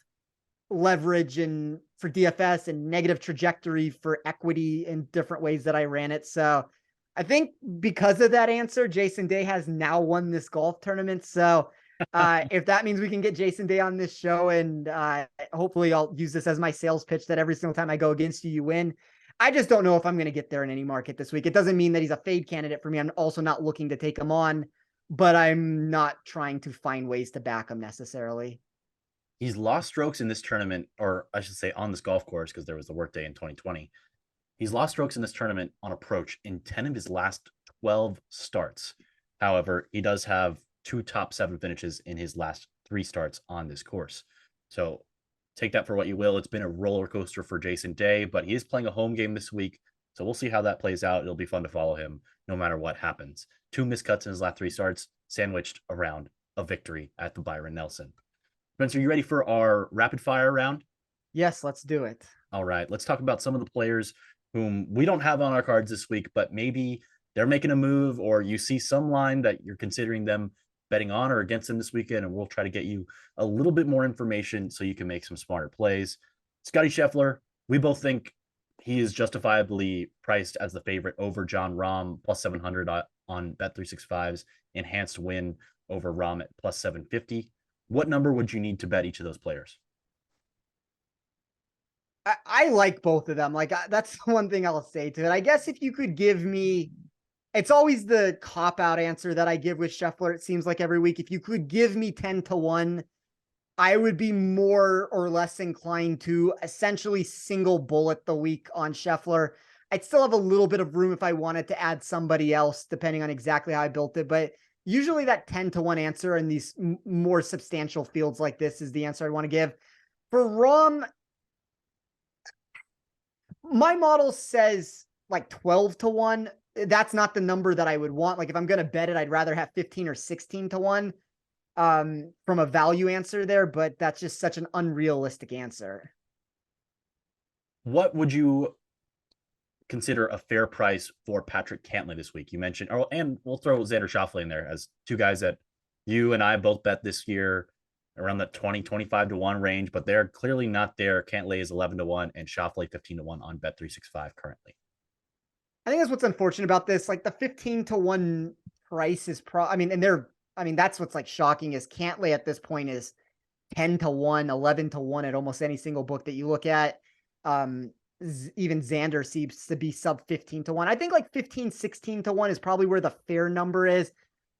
leverage and for DFS and negative trajectory for equity in different ways that I ran it. So I think because of that answer, Jason Day has now won this golf tournament. So if that means we can get Jason Day on this show, and hopefully I'll use this as my sales pitch that every single time I go against you, you win. I just don't know if I'm going to get there in any market this week. It doesn't mean that he's a fade candidate for me. I'm also not looking to take him on, but I'm not trying to find ways to back him necessarily. He's lost strokes in this tournament, or I should say on this golf course, because there was the workday in 2020. He's lost strokes in this tournament on approach in 10 of his last 12 starts. However, he does have 2 top 7 finishes in his last 3 starts on this course. So take that for what you will. It's been a roller coaster for Jason Day, but he is playing a home game this week. So we'll see how that plays out. It'll be fun to follow him no matter what happens. 2 miscuts in his last 3 starts, sandwiched around a victory at the Byron Nelson. Spencer, you ready for our rapid fire round? Yes, let's do it. All right, let's talk about some of the players whom we don't have on our cards this week, but maybe they're making a move, or you see some line that you're considering them betting on or against them this weekend, and we'll try to get you a little bit more information so you can make some smarter plays. Scotty Scheffler, we both think he is justifiably priced as the favorite over John Rahm, plus 700 on Bet365's enhanced win over Rahm at plus 750. What number would you need to bet each of those players? I like both of them. Like, that's one thing I'll say to it. I guess if you could give me, it's always the cop out answer that I give with Scheffler. It seems like every week, if you could give me 10-1, I would be more or less inclined to essentially single bullet the week on Scheffler. I'd still have a little bit of room if I wanted to add somebody else, depending on exactly how I built it. But usually that 10-1 answer in these more substantial fields like this is the answer I want to give. For Rahm, my model says like 12-1. That's not the number that I would want. Like, if I'm going to bet it, I'd rather have 15 or 16-1 from a value answer there, but that's just such an unrealistic answer. What would you consider a fair price for Patrick Cantlay this week? You mentioned, and we'll throw Xander Schauffele in there as 2 guys that you and I both bet this year. around that 20, 25 to 1 range, but they're clearly not there. Cantlay is 11 to 1 and Schauffele 15 to 1 on Bet365 currently. I think that's what's unfortunate about this. Like the 15 to 1 price is that's what's like shocking is Cantlay at this point is 10 to 1, 11 to 1 at almost any single book that you look at. Even Xander seems to be sub 15 to 1. I think like 15, 16 to 1 is probably where the fair number is.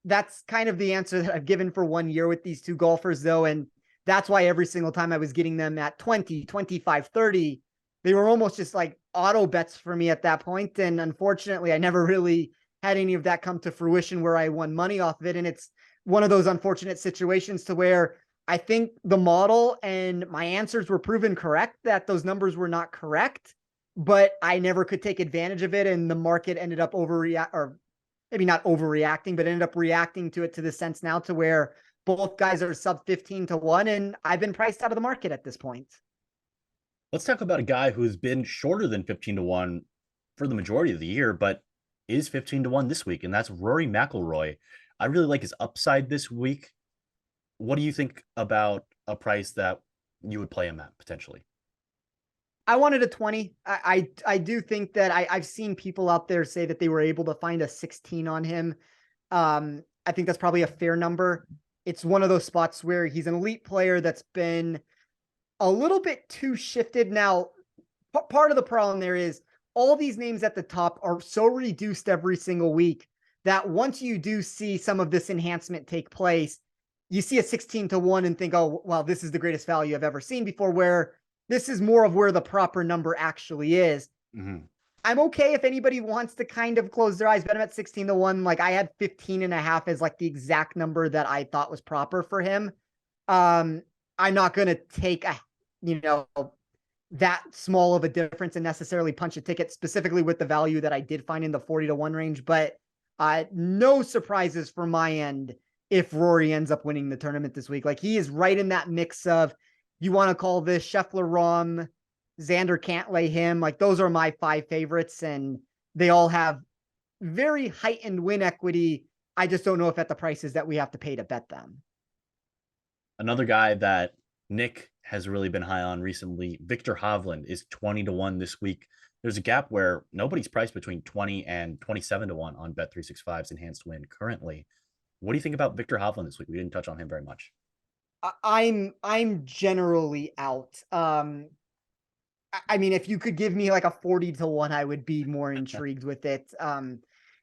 That's kind of the answer that I've given for 1 year with these two golfers, though. And that's why every single time I was getting them at 20, 25, 30, they were almost just like auto bets for me at that point. And unfortunately, I never really had any of that come to fruition where I won money off of it. And it's one of those unfortunate situations to where I think the model and my answers were proven correct, that those numbers were not correct, but I never could take advantage of it. And the market ended up or maybe not overreacting, but ended up reacting to it to the sense now to where both guys are sub 15 to 1. And I've been priced out of the market at this point. Let's talk about a guy who's been shorter than 15 to 1 for the majority of the year, but is 15 to 1 this week, and that's Rory McIlroy. I really like his upside this week. What do you think about a price that you would play him at potentially? I wanted a 20. I do think that I've seen people out there say that they were able to find a 16 on him. I think that's probably a fair number. It's one of those spots where he's an elite player that's been a little bit too shifted. Now, part of the problem there is all these names at the top are so reduced every single week that once you do see some of this enhancement take place, you see a 16 to 1 and think, oh, well, this is the greatest value I've ever seen before, where this is more of where the proper number actually is. Mm-hmm. I'm okay if anybody wants to kind of close their eyes, bet him at 16 to 1. Like I had 15.5 as like the exact number that I thought was proper for him. I'm not going to take that small of a difference and necessarily punch a ticket specifically with the value that I did find in the 40 to 1 range, but no surprises from my end if Rory ends up winning the tournament this week. Like he is right in that mix of, you want to call this Scheffler, Rahm, Xander Cantlay, him. Like those are my 5 favorites, and they all have very heightened win equity. I just don't know if at the prices that we have to pay to bet them. Another guy that Nick has really been high on recently, Victor Hovland, is 20 to 1 this week. There's a gap where nobody's priced between 20 and 27 to 1 on Bet365's enhanced win currently. What do you think about Victor Hovland this week? We didn't touch on him very much. I'm generally out. I mean, if you could give me like a 40 to 1, I would be more intrigued with it.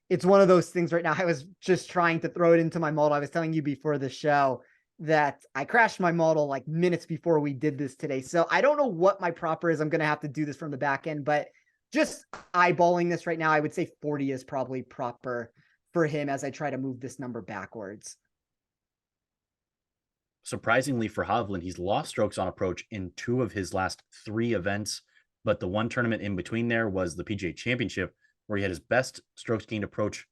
It's one of those things right now. I was just trying to throw it into my model. I was telling you before the show that I crashed my model like minutes before we did this today. So I don't know what my proper is. I'm going to have to do this from the back end, but just eyeballing this right now, I would say 40 is probably proper for him as I try to move this number backwards. Surprisingly for Hovland, he's lost strokes on approach in 2 of his last 3 events, but the one tournament in between there was the PGA Championship, where he had his best strokes gained approach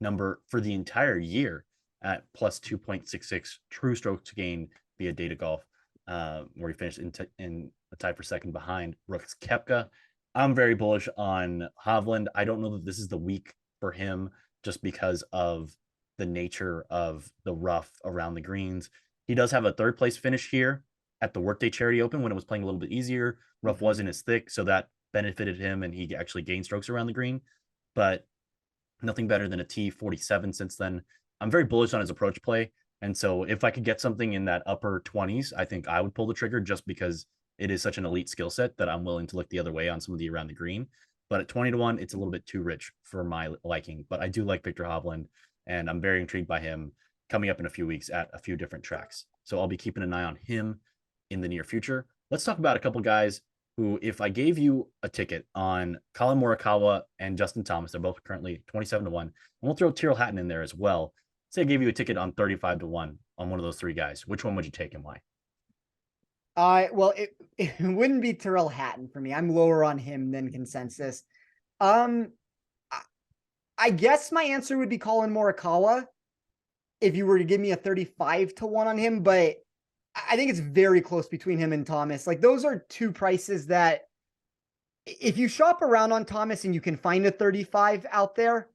number for the entire year at plus 2.66 true strokes gained via data golf, where he finished in a tie for second behind Brooks Koepka. I'm very bullish on Hovland. I don't know that this is the week for him just because of the nature of the rough around the greens. He does have a 3rd place finish here at the Workday Charity Open when it was playing a little bit easier. Rough wasn't as thick, so that benefited him, and he actually gained strokes around the green. But nothing better than a T47 since then. I'm very bullish on his approach play, and so if I could get something in that upper 20s, I think I would pull the trigger just because it is such an elite skill set that I'm willing to look the other way on some of the around the green. But at 20 to 1, it's a little bit too rich for my liking. But I do like Victor Hovland, and I'm very intrigued by him coming up in a few weeks at a few different tracks. So I'll be keeping an eye on him in the near future. Let's talk about a couple guys who, if I gave you a ticket on Colin Morikawa and Justin Thomas, they're both currently 27 to 1, and we'll throw Tyrrell Hatton in there as well. Say I gave you a ticket on 35 to 1 on one of those 3 guys. Which one would you take and why? Well, it wouldn't be Tyrrell Hatton for me. I'm lower on him than consensus. I guess my answer would be Colin Morikawa if you were to give me a 35 to 1 on him, but I think it's very close between him and Thomas. Like those are 2 prices that if you shop around on Thomas and you can find a 35 out there,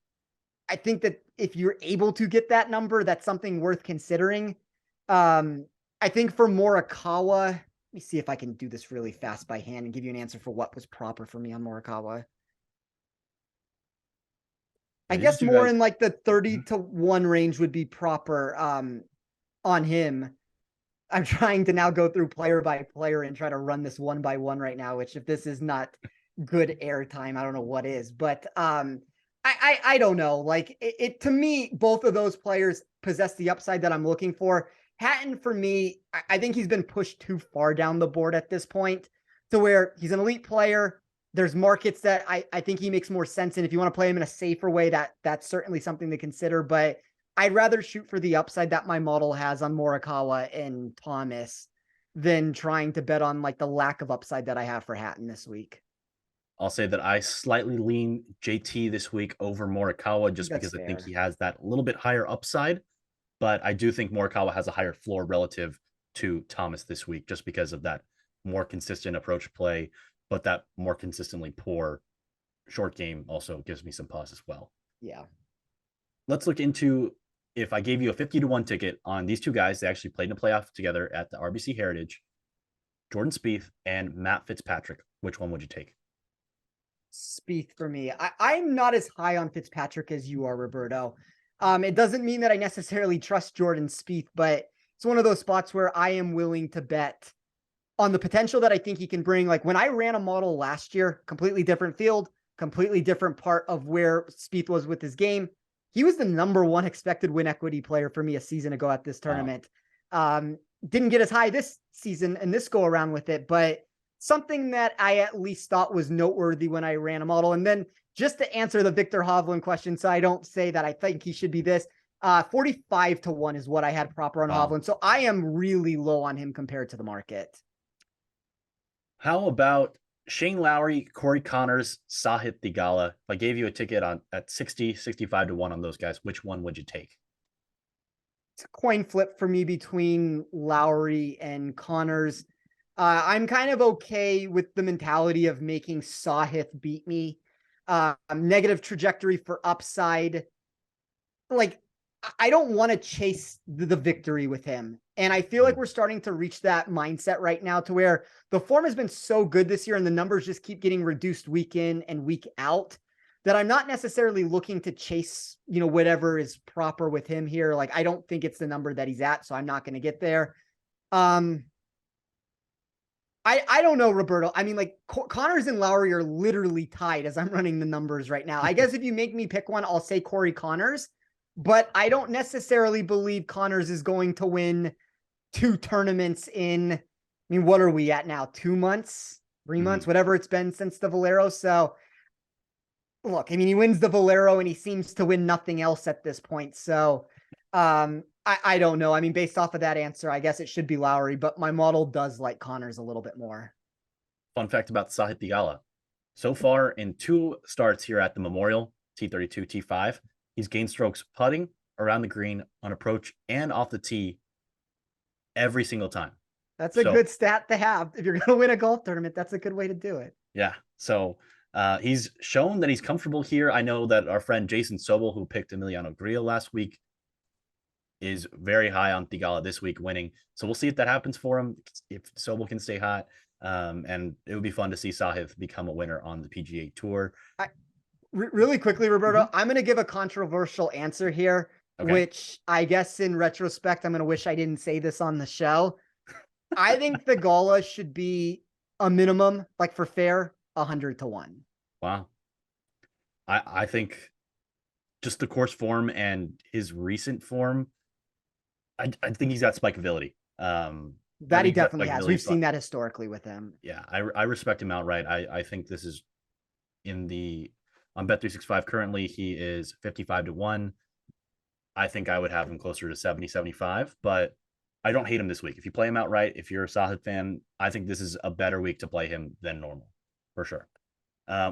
I think that if you're able to get that number, that's something worth considering. I think for Morikawa, let me see if I can do this really fast by hand and give you an answer for what was proper for me on Morikawa. I Yeah, these are guess two more guys. in like the 30 Mhm. to 1 range would be proper on him. I'm trying to now go through player by player and try to run this one by one right now, which if this is not good airtime, I don't know what is. But I don't know. Like it to me, both of those players possess the upside that I'm looking for. Hatton, for me, I think he's been pushed too far down the board at this point to where he's an elite player. There's markets that I think he makes more sense in. If you want to play him in a safer way, that's certainly something to consider. But I'd rather shoot for the upside that my model has on Morikawa and Thomas than trying to bet on like the lack of upside that I have for Hatton this week. I'll say that I slightly lean JT this week over Morikawa I think just that's because I think he fair. has that little bit higher upside, but I do think Morikawa has a higher floor relative to Thomas this week just because of that more consistent approach play, but that more consistently poor short game also gives me some pause as well. Yeah. Let's look into if I gave you a 50 to 1 ticket on these two guys, they actually played in a playoff together at the RBC Heritage, Jordan Spieth and Matt Fitzpatrick. Which one would you take? Spieth for me. I'm not as high on Fitzpatrick as you are, Roberto. It doesn't mean that I necessarily trust Jordan Spieth, but it's one of those spots where I am willing to bet on the potential that I think he can bring. Like when I ran a model last year, completely different field, completely different part of where Spieth was with his game. He was the number one expected win equity player for me a season ago at this Wow. tournament. Didn't get as high this season and this go around with it, but something that I at least thought was noteworthy when I ran a model. And then just to answer the Victor Hovland question, so I don't say that I think he should be this, 45 to 1 is what I had proper on Wow. Hovland. So I am really low on him compared to the market. How about Shane Lowry, Corey Connors, Sahith Theegala? If I gave you a ticket on at 60, 65 to 1 on those guys, which one would you take? It's a coin flip for me between Lowry and Connors. I'm kind of okay with the mentality of making Sahith beat me. Negative trajectory for upside. Like, I don't want to chase the victory with him. And I feel like we're starting to reach that mindset right now to where the form has been so good this year and the numbers just keep getting reduced week in and week out that I'm not necessarily looking to chase, whatever is proper with him here. Like, I don't think it's the number that he's at, so I'm not going to get there. I don't know, Roberto. I mean, like Connors and Lowry are literally tied as I'm running the numbers right now. I guess if you make me pick one, I'll say Corey Connors, but I don't necessarily believe Connors is going to win 2 tournaments in, I mean, what are we at now? 2 months, 3 months, whatever it's been since the Valero. So look, I mean, he wins the Valero and he seems to win nothing else at this point. So I don't know. I mean, based off of that answer, I guess it should be Lowry, but my model does like Connors a little bit more. Fun fact about Sahith Theegala. So far in 2 starts here at the Memorial, T32, T5, he's gained strokes putting around the green on approach and off the tee every single time. That's a So good stat to have. If you're going to win a golf tournament, that's a good way to do it. yeah, so he's shown that he's comfortable here. I know that our friend Jason Sobel, who picked Emiliano Grillo last week, is very high on Theegala this week winning. So we'll see if that happens for him, if Sobel can stay hot. And it would be fun to see Sahith become a winner on the PGA Tour. Really quickly, Roberto, I'm going to give a controversial answer here, Okay. which I guess in retrospect, I'm going to wish I didn't say this on the show. I think the Gala should be a minimum, like for fair, 100 to 1. Wow. I think just the course form and his recent form, I think he's got spikeability. That he definitely has. We've seen that historically with him. Yeah, I respect him outright. I think this is on Bet365 currently, he is 55 to 1. I think I would have him closer to 70, 75, but I don't hate him this week. If you play him outright, if you're a Sahith fan, I think this is a better week to play him than normal, for sure.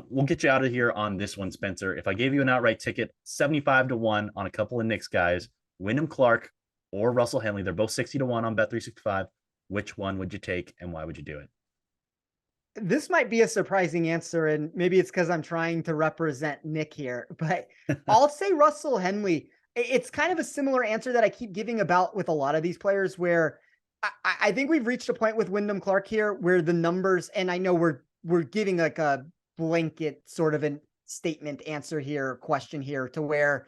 We'll get you out of here on this one, Spencer. If I gave you an outright ticket, 75 to 1 on a couple of Knicks guys, Wyndham Clark or Russell Henley, they're both 60 to 1 on Bet365. Which one would you take and why would you do it? This might be a surprising answer, and maybe it's because I'm trying to represent Nick here, but I'll say Russell Henley. It's kind of a similar answer that I keep giving about with a lot of these players where I think we've reached a point with Wyndham Clark here where the numbers, and I know we're giving like a blanket sort of a statement answer here, question here, to where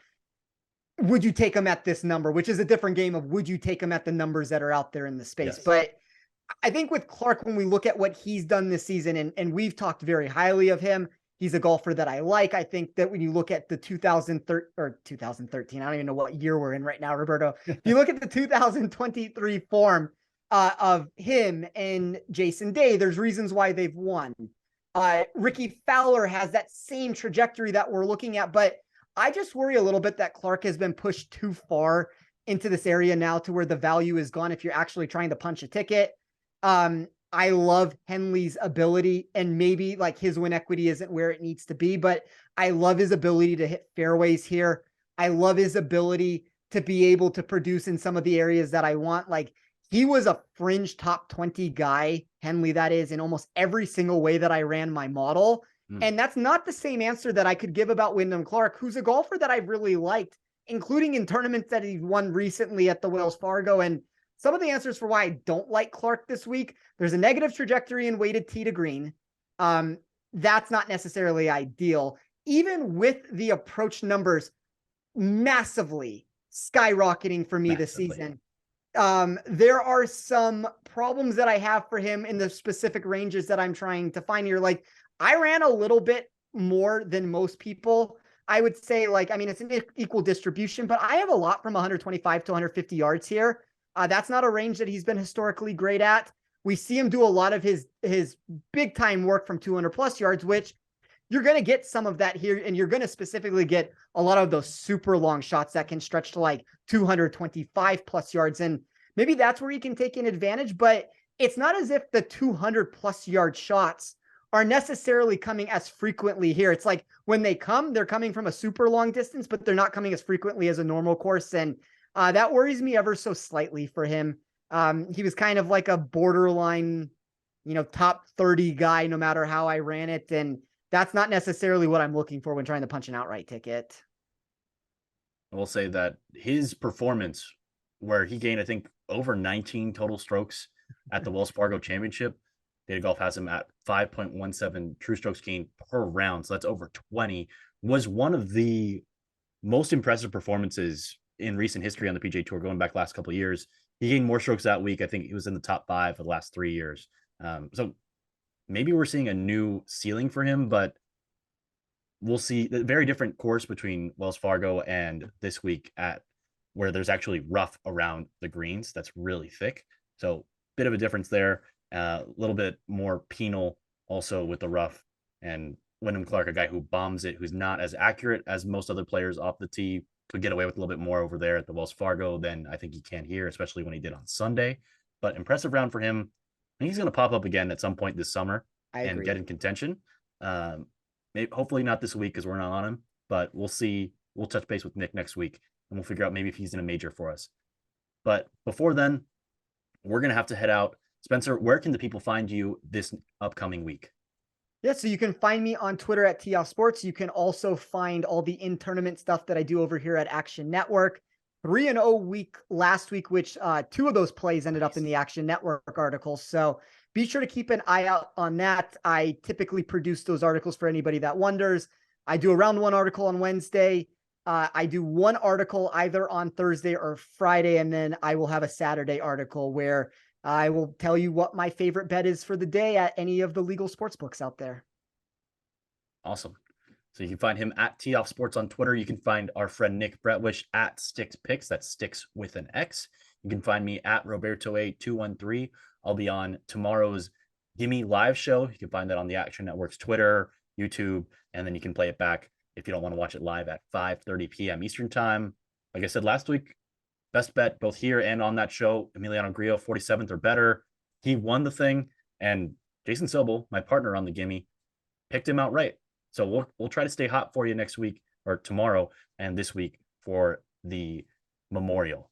would you take him at this number, which is a different game of would you take him at the numbers that are out there in the space. Yes. But I think with Clark, when we look at what he's done this season, and we've talked very highly of him, he's a golfer that I like. I think that when you look at the 2013, I don't even know what year we're in right now, Roberto. If you look at the 2023 form of him and Jason Day, there's reasons why they've won. Ricky Fowler has that same trajectory that we're looking at, but I just worry a little bit that Clark has been pushed too far into this area now to where the value is gone if you're actually trying to punch a ticket. I love Henley's ability, and maybe like his win equity isn't where it needs to be, but I love his ability to hit fairways here. I love his ability to be able to produce in some of the areas that I want. Like, he was a fringe top 20 guy, Henley, that is, in almost every single way that I ran my model. And that's not the same answer that I could give about Wyndham Clark, who's a golfer that I've really liked, including in tournaments that he's won recently at the Wells Fargo. And some of the answers for why I don't like Clark this week: there's a negative trajectory in weighted tee to green. That's not necessarily ideal. Even with the approach numbers massively skyrocketing for me this season, there are some problems that I have for him in the specific ranges that I'm trying to find here. Like, I ran a little bit more than most people. I would say, like, I mean, it's an equal distribution, but I have a lot from 125 to 150 yards here. That's not a range that he's been historically great at. We see him do a lot of his big time work from 200 plus yards, which you're going to get some of that here. And you're going to specifically get a lot of those super long shots that can stretch to like 225 plus yards. And maybe that's where he can take an advantage, but it's not as if the 200 plus yard shots are necessarily coming as frequently here. It's like when they come, they're coming from a super long distance, but they're not coming as frequently as a normal course. And that worries me ever so slightly for him. He was kind of like a borderline, top 30 guy, no matter how I ran it. And that's not necessarily what I'm looking for when trying to punch an outright ticket. I will say that his performance, where he gained, I think, over 19 total strokes at the Wells Fargo Championship, Data Golf has him at 5.17 true strokes gained per round. So that's over 20, was one of the most impressive performances in recent history on the PGA Tour, going back last couple of years. He gained more strokes that week. I think he was in the top 5 for the last 3 years. So maybe we're seeing a new ceiling for him, but we'll see. A very different course between Wells Fargo and this week, at where there's actually rough around the greens that's really thick. So bit of a difference there. A little bit more penal also with the rough. And Wyndham Clark, a guy who bombs it, who's not as accurate as most other players off the tee, could get away with a little bit more over there at the Wells Fargo than I think he can here, especially when he did on Sunday. But impressive round for him. I think he's going to pop up again at some point this summer and get in contention. Maybe, hopefully not this week because we're not on him, but we'll see. We'll touch base with Nick next week and we'll figure out maybe if he's in a major for us. But before then, we're going to have to head out. Spencer, where can the people find you this upcoming week? Yeah, so you can find me on Twitter at TOF Sports. You can also find all the in-tournament stuff that I do over here at Action Network. 3-0 week last week, which 2 of those plays ended up in the Action Network articles. So be sure to keep an eye out on that. I typically produce those articles for anybody that wonders. I do a round 1 article on Wednesday. I do 1 article either on Thursday or Friday, and then I will have a Saturday article where I will tell you what my favorite bet is for the day at any of the legal sports books out there. Awesome. So you can find him at TOF Sports on Twitter. You can find our friend Nick Bretwish at Sticks Picks. That's Sticks with an X. You can find me at Roberto8213. I'll be on tomorrow's Gimme live show. You can find that on the Action Network's Twitter, YouTube, and then you can play it back if you don't want to watch it live at 5:30 p.m. Eastern time. Like I said last week, best bet both here and on that show, Emiliano Grillo, 47th or better. He won the thing, and Jason Sobel, my partner on the Gimme, picked him outright. So we'll try to stay hot for you next week or tomorrow and this week for the Memorial.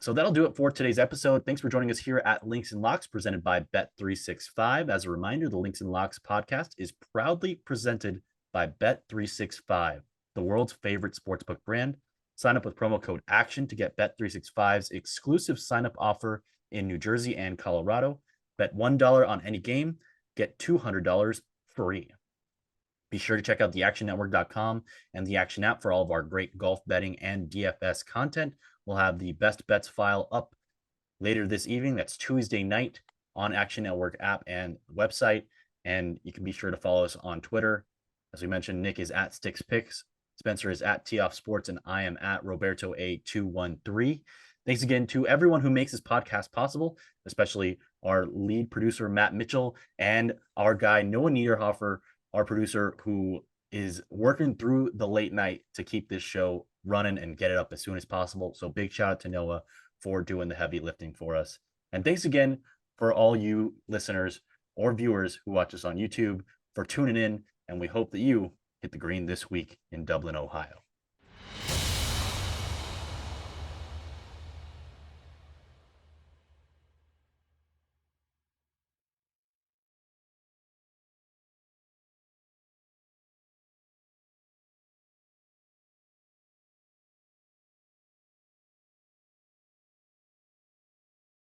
So that'll do it for today's episode. Thanks for joining us here at Links and Locks, presented by Bet365. As a reminder, the Links and Locks podcast is proudly presented by Bet365, the world's favorite sportsbook brand. Sign up with promo code ACTION to get Bet365's exclusive sign-up offer in New Jersey and Colorado. Bet $1 on any game, get $200 free. Be sure to check out theactionnetwork.com and the Action app for all of our great golf betting and DFS content. We'll have the best bets file up later this evening. That's Tuesday night on Action Network app and website. And you can be sure to follow us on Twitter. As we mentioned, Nick is at Sticks Picks, Spencer is at Tee Off Sports, and I am at Roberto A213. Thanks again to everyone who makes this podcast possible, especially our lead producer, Matt Mitchell, and our guy, Noah Niederhofer, our producer, who is working through the late night to keep this show running and get it up as soon as possible. So big shout out to Noah for doing the heavy lifting for us. And thanks again for all you listeners or viewers who watch us on YouTube for tuning in. And we hope that you hit the green this week in Dublin, Ohio.